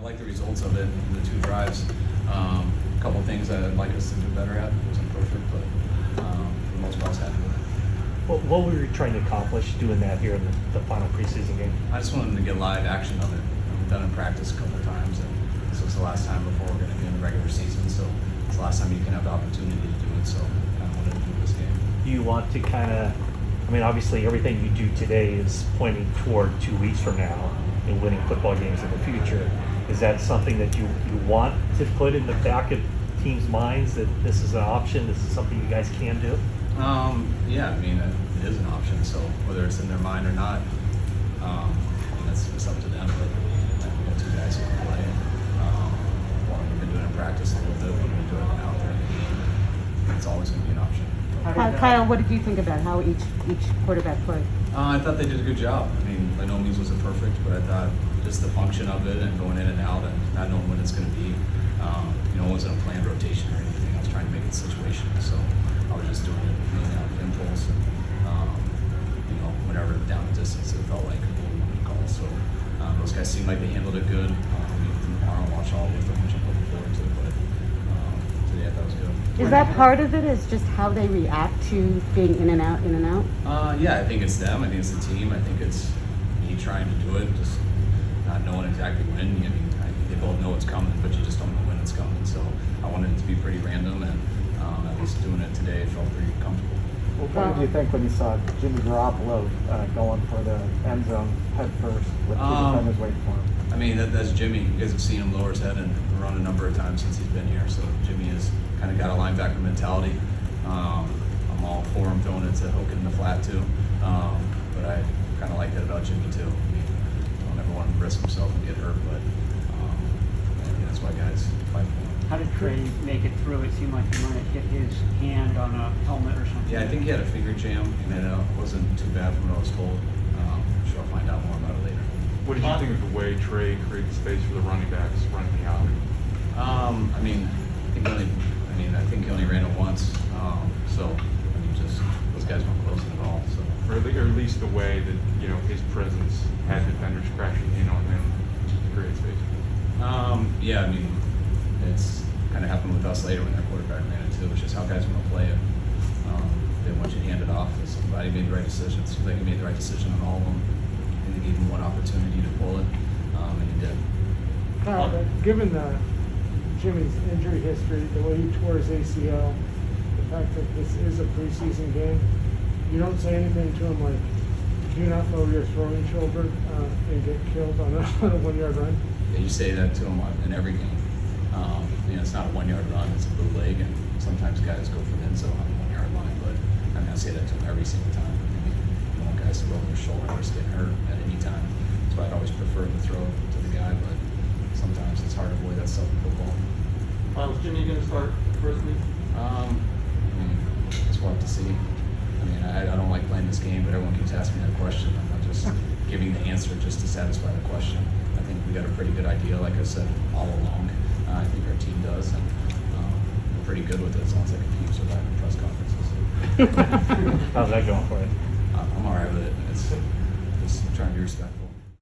I like the results of it, the 2 drives. A couple things I'd like us to do better at. It wasn't perfect, but for the most part, I was happy with it. What were you trying to accomplish doing that here in the final preseason game? I just wanted to get live action of it. We've done it in practice a couple of times, and this was the last time before we're going to be in the regular season, so it's the last time you can have the opportunity to do it, so I kind of wanted to do this game. Do you want to kind of, I mean, obviously everything you do today is pointing toward 2 weeks from now and winning football games in the future. Is that something that you want to put in the back of teams' minds, that this is an option, this is something you guys can do? Yeah, I mean, it is an option, so whether it's in their mind or not, that's it's up to them. But we got 2 guys who can play. One we've been doing in practice a little bit, we're going to do it out there. It's always going to be an option. Kyle, what did you think about how each quarterback played? I thought they did a good job. I mean, by no means was it perfect, but I thought just the function of it and going in and out and not knowing when it's going to be. It wasn't a planned rotation or anything. I was trying to make it situational, so I was just doing it mainly out of impulse and whenever down the distance it felt like what we wanted to call. So those guys seemed like they handled it good. Tomorrow I'll watch all with them, which I'm looking forward to. But today I thought it was good. Is that part of it? Is just how they react to being in and out, in and out? Yeah, I think it's them. I think it's the team. I think it's me trying to do it, just not knowing exactly when. I mean, I think they both know it's coming, but you just don't know when it's coming. So I wanted it to be pretty random, and at least doing it today felt pretty comfortable. What did you think when you saw Jimmy Garoppolo going for the end zone head first with 2 defenders waiting for him? I mean, that's Jimmy. You guys have seen him lower his head and run a number of times since he's been here. So Jimmy has kind of got a linebacker mentality. I'm all for him throwing it to hook it in the flat too. But I kind of like that about Jimmy too. I mean, I don't ever want him to risk himself and get hurt, but I think that's why guys fight for him. How did Trey make it through? It seemed like he might have hit his hand on a helmet or something. Yeah, I think he had a finger jam, and it wasn't too bad from what I was told. I'm sure I'll find out more about it later. What did you think of the way Trey created space for the running backs running out? I think he only ran it once. Just those guys weren't closing at all. So. Or at least the way that his presence had defenders crashing in on him to create space. Yeah, I mean, it's kind of happened with us later when their quarterback ran it too. It's just how guys want to play it. They want you to hand it off. If somebody made the right decision. It seems like he made the right decision on all of them. And they gave him one opportunity to pull it, and he did. Given Jimmy's injury history, the way he tore his ACL, the fact that this is a preseason game, you don't say anything to him like, do not lower your throwing shoulder and get killed on a 1-yard run? Yeah, you say that to him in every game. It's not a 1-yard run, it's a bootleg, and sometimes guys go for the end zone on the 1-yard line, but I say that to him every single time. I want guys to lower their shoulder or get hurt at any time. That's why I'd always prefer to throw to the guy, but sometimes it's hard to avoid that stuff in football. Is Jimmy going to start first week? Just we'll have to see. I don't like playing this game, but everyone keeps asking me that question. I'm not just giving the answer just to satisfy the question. I think we got a pretty good idea, like I said, all along. I think our team does, and we're pretty good with it. Sounds like a team surviving press conferences. How's that going for you? I'm all right with it. It's just trying to be respectful.